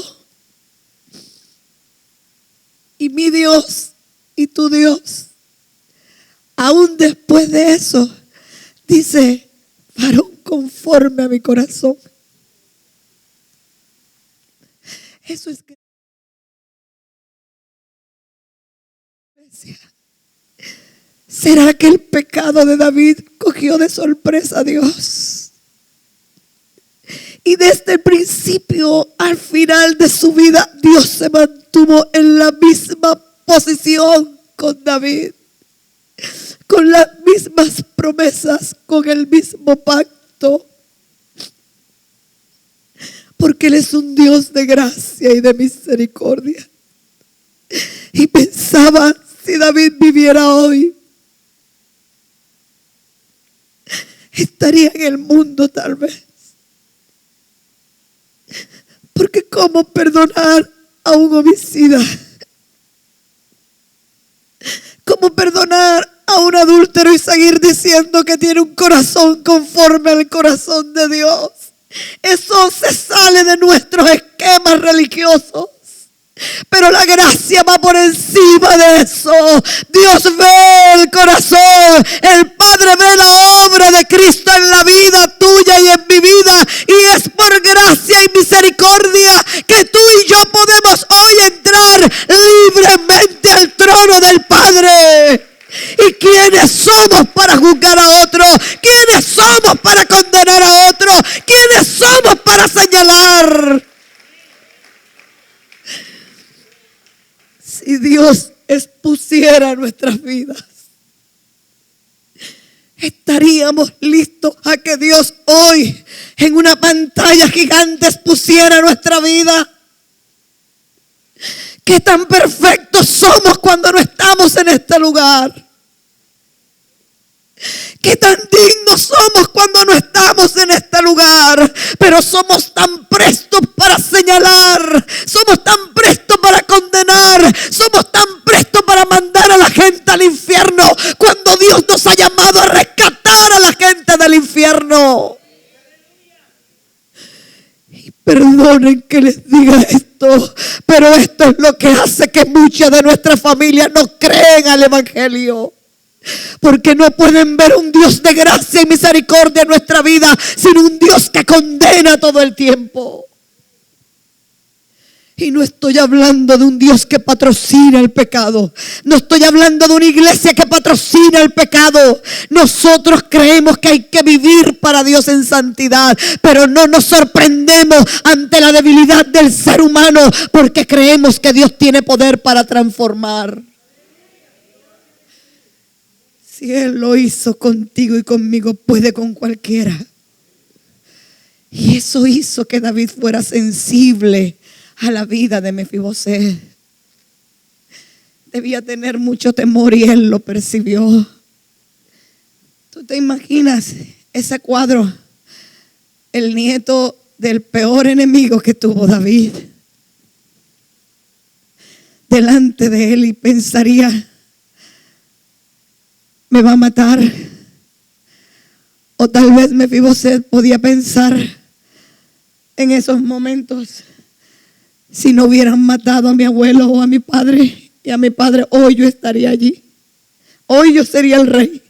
Y mi Dios y tu Dios, aún después de eso, dice: varón conforme a mi corazón. Eso es que ¿será que el pecado de David cogió de sorpresa a Dios? Y desde el principio al final de su vida, Dios se mantuvo en la misma posición con David, con las mismas promesas, con el mismo pacto, porque Él es un Dios de gracia y de misericordia. Y pensaba: si David viviera hoy, estaría en el mundo tal vez. Porque ¿cómo perdonar a un homicida? ¿Cómo perdonar a un adúltero y seguir diciendo que tiene un corazón conforme al corazón de Dios? Eso se sale de nuestros esquemas religiosos. Pero la gracia va por encima de eso. Dios ve el corazón. El Padre ve la obra de Cristo en la vida tuya y en mi vida. Y es por gracia y misericordia que tú y yo podemos hoy entrar libremente al trono del Padre. ¿Y quiénes somos para juzgar a otro? ¿Quiénes somos para condenar a otro? ¿Quiénes somos para señalar? Si Dios expusiera nuestras vidas, estaríamos listos a que Dios hoy en una pantalla gigante expusiera nuestra vida. Qué tan perfectos somos cuando no estamos en este lugar. Qué tan dignos somos cuando no estamos en este lugar. Pero somos tan prestos para señalar. Somos tan prestos para condenar. Somos tan prestos para mandar a la gente al infierno, cuando Dios nos ha llamado a rescatar a la gente del infierno. Y perdonen que les diga esto, pero esto es lo que hace que muchas de nuestras familias no creen al Evangelio. Porque no pueden ver un Dios de gracia y misericordia en nuestra vida, sino un Dios que condena todo el tiempo. Y no estoy hablando de un Dios que patrocina el pecado. No estoy hablando de una iglesia que patrocina el pecado. Nosotros creemos que hay que vivir para Dios en santidad, pero no nos sorprendemos ante la debilidad del ser humano, porque creemos que Dios tiene poder para transformar. Si Él lo hizo contigo y conmigo, puede con cualquiera. Y eso hizo que David fuera sensible a la vida de Mefiboset. Debía tener mucho temor y él lo percibió. ¿Tú te imaginas ese cuadro? El nieto del peor enemigo que tuvo David delante de él, y pensaría: me va a matar. O tal vez Mefiboset podía pensar en esos momentos: si no hubieran matado a mi abuelo o a mi padre y a mi padre, hoy yo estaría allí. Hoy yo sería el rey.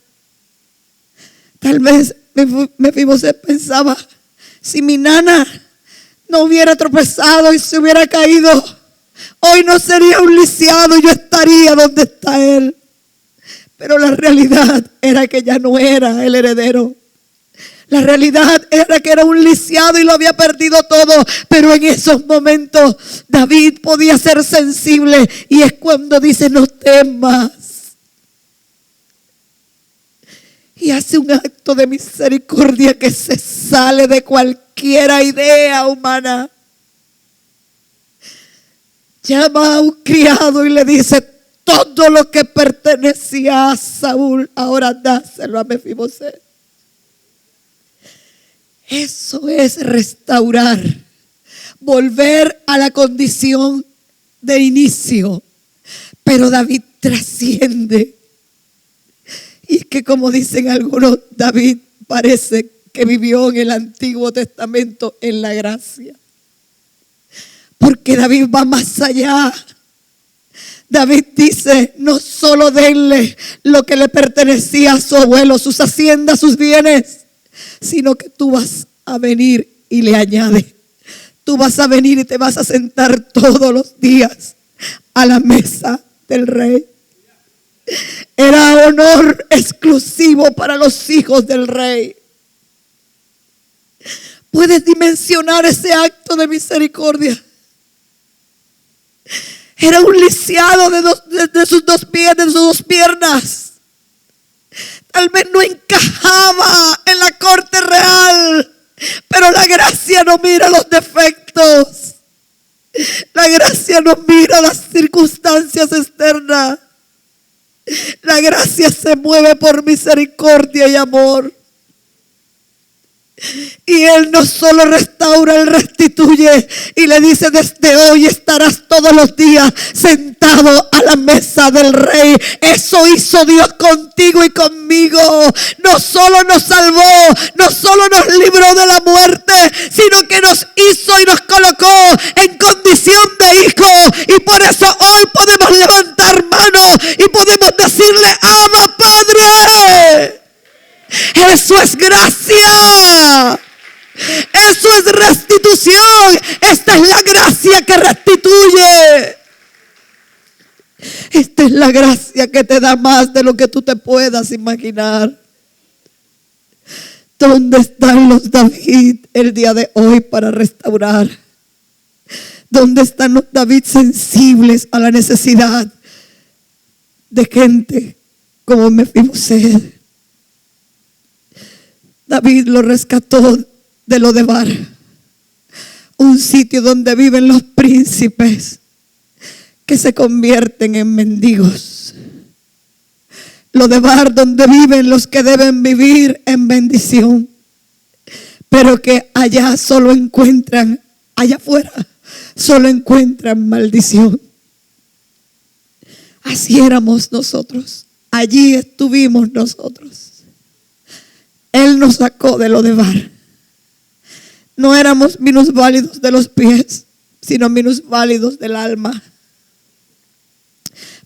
Tal vez Mefiboset pensaba: si mi nana no hubiera tropezado y se hubiera caído, hoy no sería un lisiado, yo estaría donde está él. Pero la realidad era que ya no era el heredero. La realidad era que era un lisiado y lo había perdido todo. Pero en esos momentos David podía ser sensible, y es cuando dice: no temas. Y hace un acto de misericordia que se sale de cualquier idea humana. Llama a un criado y le dice: todo lo que pertenecía a Saúl, ahora dáselo a Mefiboset. Eso es restaurar, volver a la condición de inicio. Pero David trasciende. Y es que, como dicen algunos, David parece que vivió en el Antiguo Testamento en la gracia. Porque David va más allá. David dice: no solo denle lo que le pertenecía a su abuelo, sus haciendas, sus bienes, sino que tú vas a venir, y le añade: tú vas a venir y te vas a sentar todos los días a la mesa del rey. Era honor exclusivo para los hijos del rey. ¿Puedes dimensionar ese acto de misericordia? Era un lisiado de sus dos pies, de sus dos piernas. Tal vez no encajaba en la corte real, pero la gracia no mira los defectos. La gracia no mira las circunstancias externas. La gracia se mueve por misericordia y amor. Y Él no solo restaura, Él restituye. Y le dice: desde hoy estarás todos los días sentado a la mesa del rey. Eso hizo Dios contigo y conmigo. No solo nos salvó, no solo nos libró de la muerte, sino que nos hizo y nos colocó en condición de hijo. Y por eso hoy podemos levantar manos y podemos decirle: Abba, Padre. Eso es gracia. Eso es restitución. Esta es la gracia que restituye. Esta es la gracia que te da más de lo que tú te puedas imaginar. ¿Dónde están los David el día de hoy para restaurar? ¿Dónde están los David sensibles a la necesidad de gente como Mefiboset? David lo rescató de Lodebar, un sitio donde viven los príncipes que se convierten en mendigos. Lodebar, donde viven los que deben vivir en bendición, pero que allá solo encuentran, allá afuera, solo encuentran maldición. Así éramos nosotros, allí estuvimos nosotros. Él nos sacó de Lodebar. No éramos minusválidos de los pies, sino minusválidos del alma,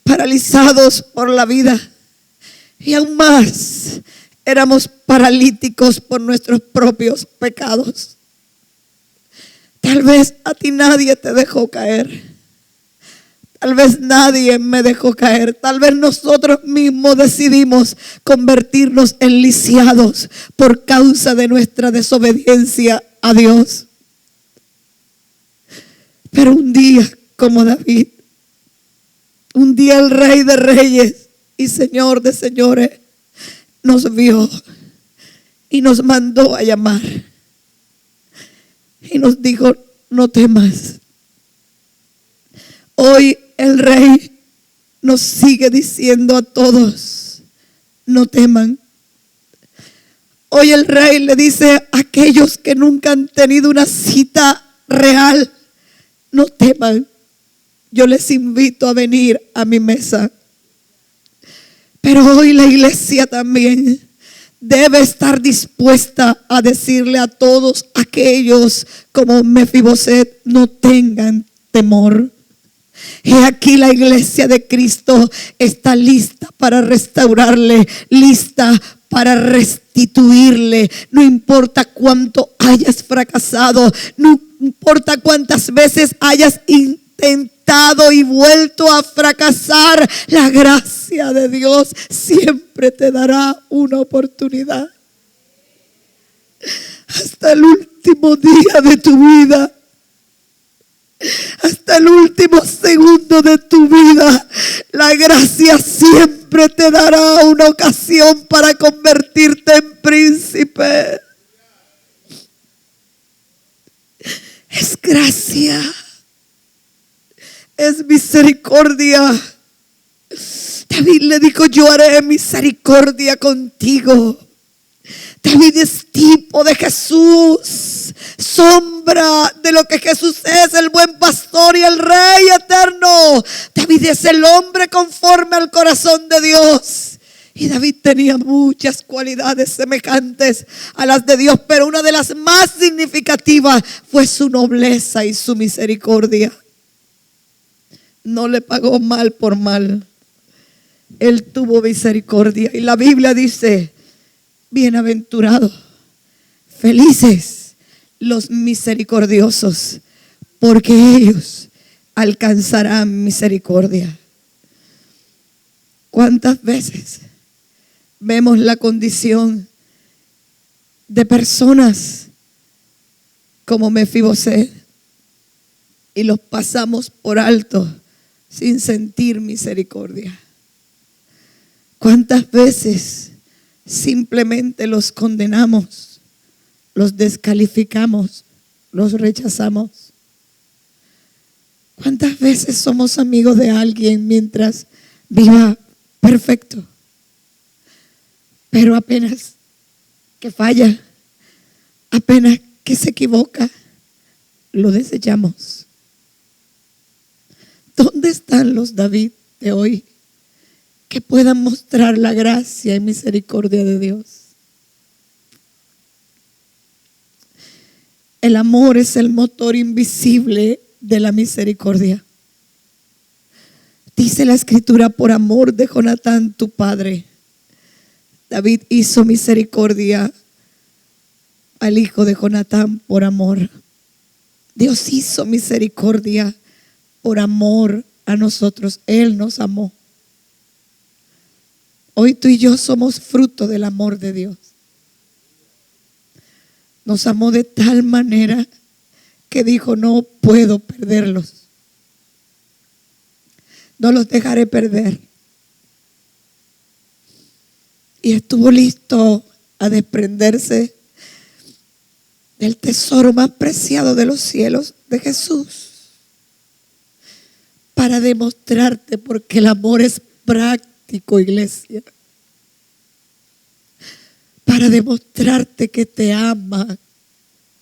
paralizados por la vida. Y aún más, éramos paralíticos por nuestros propios pecados. Tal vez a ti nadie te dejó caer. Tal vez nadie me dejó caer. Tal vez nosotros mismos decidimos convertirnos en lisiados por causa de nuestra desobediencia a Dios. Pero un día, como David, un día el Rey de Reyes y Señor de Señores nos vio y nos mandó a llamar. Y nos dijo: no temas. Hoy el Rey nos sigue diciendo a todos: no teman. Hoy el Rey le dice a aquellos que nunca han tenido una cita real: no teman. Yo les invito a venir a mi mesa. Pero hoy la iglesia también debe estar dispuesta a decirle a todos aquellos como Mefiboset: no tengan temor. Y aquí la iglesia de Cristo está lista para restaurarle, lista para restituirle. No importa cuánto hayas fracasado, no importa cuántas veces hayas intentado y vuelto a fracasar, la gracia de Dios siempre te dará una oportunidad. Hasta el último día de tu vida, hasta el último segundo de tu vida, la gracia siempre te dará una ocasión para convertirte en príncipe. Es gracia, es misericordia. David le dijo: yo haré misericordia contigo. David es tipo de Jesús, sombra de lo que Jesús es, el buen pastor y el Rey eterno. David es el hombre conforme al corazón de Dios. Y David tenía muchas cualidades semejantes a las de Dios, pero una de las más significativas fue su nobleza y su misericordia. No le pagó mal por mal. Él tuvo misericordia. Y la Biblia dice: bienaventurados, felices los misericordiosos, porque ellos alcanzarán misericordia. ¿Cuántas veces vemos la condición de personas como Mefiboset y los pasamos por alto sin sentir misericordia? ¿Cuántas veces simplemente los condenamos, los descalificamos, los rechazamos? ¿Cuántas veces somos amigos de alguien mientras viva perfecto, pero apenas que falla, apenas que se equivoca, lo desechamos. ¿Dónde están los David de hoy que puedan mostrar la gracia y misericordia de Dios? El amor es el motor invisible de la misericordia. Dice la Escritura: por amor de Jonatán tu padre, David hizo misericordia al hijo de Jonatán por amor. Dios hizo misericordia por amor a nosotros. Él nos amó. Hoy tú y yo somos fruto del amor de Dios. Nos amó de tal manera que dijo: no puedo perderlos. No los dejaré perder. Y estuvo listo a desprenderse del tesoro más preciado de los cielos, de Jesús, para demostrarte, porque el amor es práctico, iglesia, para demostrarte que te ama,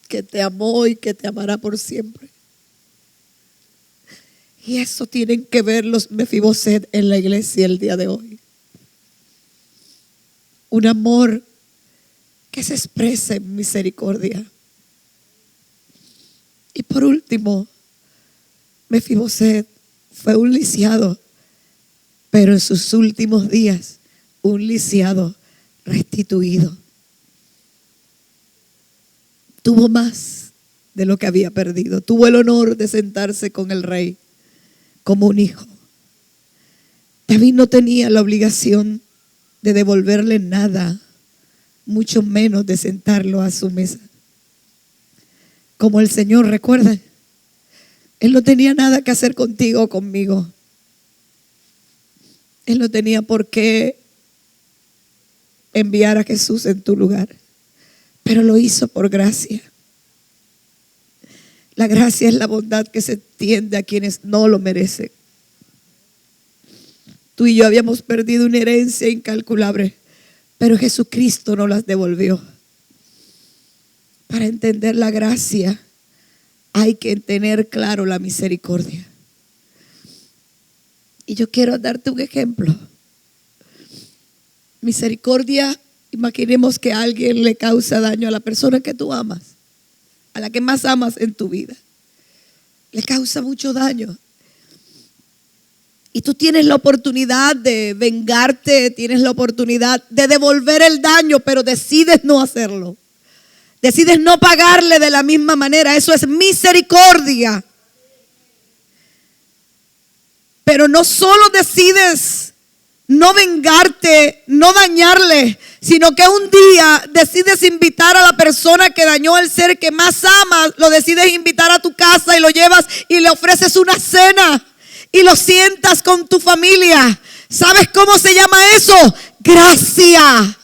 que te amó y que te amará por siempre. Y eso tienen que ver los Mefiboset en la iglesia el día de hoy. Un amor que se expresa en misericordia. Y por último, Mefiboset fue un lisiado, pero en sus últimos días un lisiado restituido. Tuvo más de lo que había perdido. Tuvo el honor de sentarse con el rey como un hijo. David no tenía la obligación de devolverle nada, mucho menos de sentarlo a su mesa. Como el Señor, recuerda, Él no tenía nada que hacer contigo o conmigo. Él no tenía por qué enviar a Jesús en tu lugar, pero lo hizo por gracia. La gracia es la bondad que se tiende a quienes no lo merecen. Tú y yo habíamos perdido una herencia incalculable, pero Jesucristo nos las devolvió. Para entender la gracia hay que tener claro la misericordia. Y yo quiero darte un ejemplo. Misericordia, imaginemos que alguien le causa daño a la persona que tú amas, a la que más amas en tu vida. Le causa mucho daño. Y tú tienes la oportunidad de vengarte, tienes la oportunidad de devolver el daño, pero decides no hacerlo. Decides no pagarle de la misma manera. Eso es misericordia. Pero no solo decides no vengarte, no dañarle, sino que un día decides invitar a la persona que dañó al ser que más amas, lo decides invitar a tu casa y lo llevas y le ofreces una cena y lo sientas con tu familia. ¿Sabes cómo se llama eso? Gracia.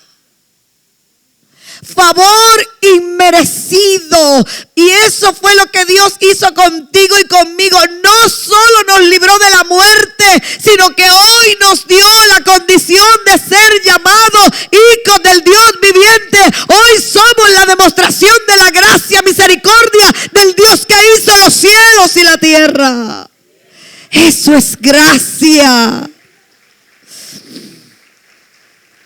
Favor inmerecido. Y eso fue lo que Dios hizo contigo y conmigo. No solo nos libró de la muerte, sino que hoy nos dio la condición de ser llamados hijos del Dios viviente. Hoy somos la demostración de la gracia, misericordia del Dios que hizo los cielos y la tierra. Eso es gracia.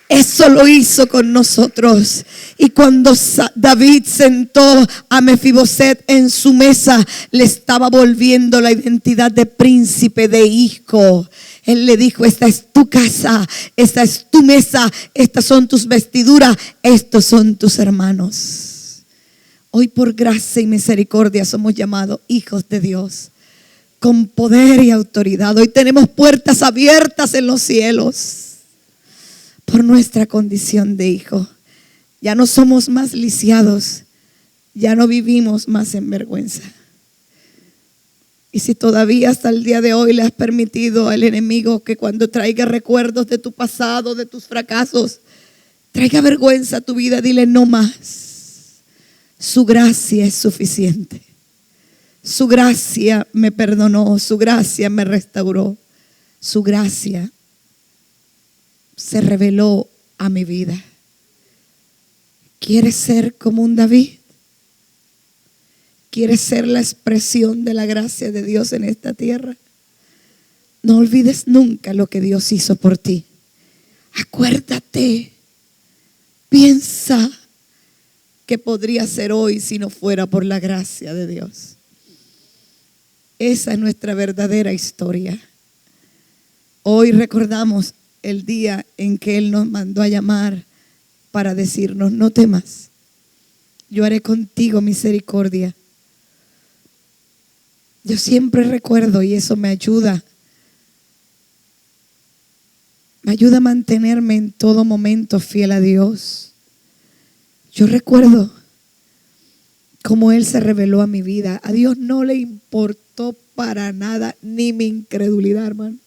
Eso lo hizo con nosotros. Y cuando David sentó a Mefiboset en su mesa, le estaba volviendo la identidad de príncipe, de hijo. Él le dijo: esta es tu casa, esta es tu mesa, estas son tus vestiduras, estos son tus hermanos. Hoy por gracia y misericordia somos llamados hijos de Dios, con poder y autoridad. Hoy tenemos puertas abiertas en los cielos por nuestra condición de hijo. Ya no somos más lisiados, ya no vivimos más en vergüenza. Y si todavía hasta el día de hoy le has permitido al enemigo que cuando traiga recuerdos de tu pasado, de tus fracasos, traiga vergüenza a tu vida, dile: no más. Su gracia es suficiente. Su gracia me perdonó, su gracia me restauró, su gracia se reveló a mi vida. ¿Quieres ser como un David? ¿Quieres ser la expresión de la gracia de Dios en esta tierra? No olvides nunca lo que Dios hizo por ti. Acuérdate, piensa que podría ser hoy si no fuera por la gracia de Dios. Esa es nuestra verdadera historia. Hoy recordamos el día en que Él nos mandó a llamar para decirnos: no temas, yo haré contigo misericordia. Yo siempre recuerdo, y eso me ayuda a mantenerme en todo momento fiel a Dios. Yo recuerdo cómo Él se reveló a mi vida. A Dios no le importó para nada ni mi incredulidad, hermano.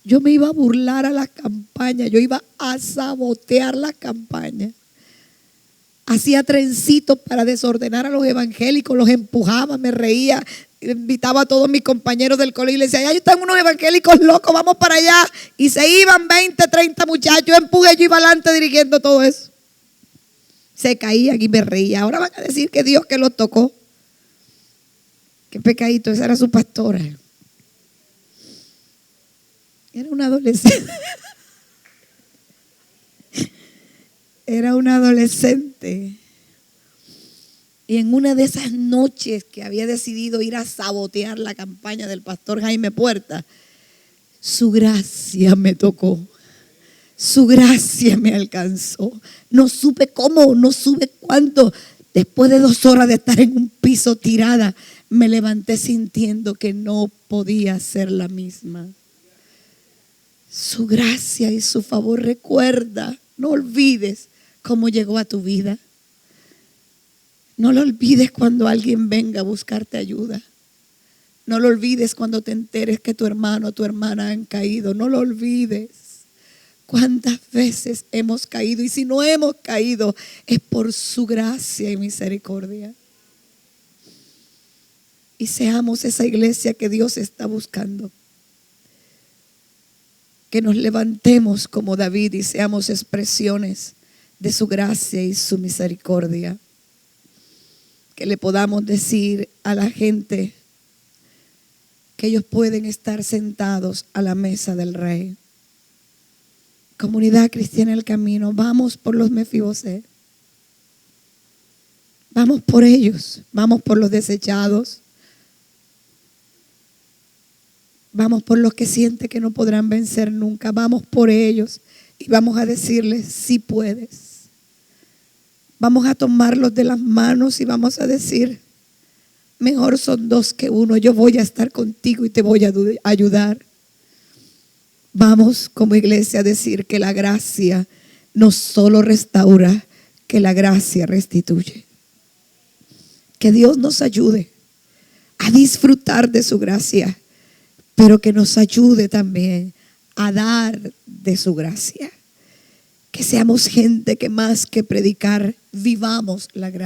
Yo me iba a burlar a la campaña, yo iba a sabotear la campaña. Hacía trencitos para desordenar a los evangélicos, los empujaba, me reía, invitaba a todos mis compañeros del colegio y les decía: allá están unos evangélicos locos, vamos para allá. Y se iban 20, 30 muchachos, empujé, yo iba adelante dirigiendo todo eso. Se caían y me reía. Ahora van a decir que Dios que los tocó. Qué pecadito, esa era su pastora. Era una adolescente. Era una adolescente. Y en una de esas noches que había decidido ir a sabotear la campaña del pastor Jaime Puerta, su gracia me tocó. Su gracia me alcanzó. No supe cómo, no supe cuánto. Después de 2 horas de estar en un piso tirada, me levanté sintiendo que no podía ser la misma. Su gracia y su favor, recuerda, no olvides cómo llegó a tu vida. No lo olvides cuando alguien venga a buscarte ayuda. No lo olvides cuando te enteres que tu hermano o tu hermana han caído. No lo olvides. ¿Cuántas veces hemos caído? Y si no hemos caído, es por su gracia y misericordia. Y seamos esa iglesia que Dios está buscando. Que nos levantemos como David y seamos expresiones de su gracia y su misericordia. Que le podamos decir a la gente que ellos pueden estar sentados a la mesa del Rey. Comunidad Cristiana El Camino, vamos por los Mefiboset. Vamos por ellos, vamos por los desechados. Vamos por los que sienten que no podrán vencer nunca. Vamos por ellos y vamos a decirles: sí puedes. Vamos a tomarlos de las manos y vamos a decir: mejor son 2 que 1. Yo voy a estar contigo y te voy a ayudar. Vamos como iglesia a decir que la gracia no solo restaura, que la gracia restituye. Que Dios nos ayude a disfrutar de su gracia, pero que nos ayude también a dar de su gracia. Que seamos gente que más que predicar, vivamos la gracia.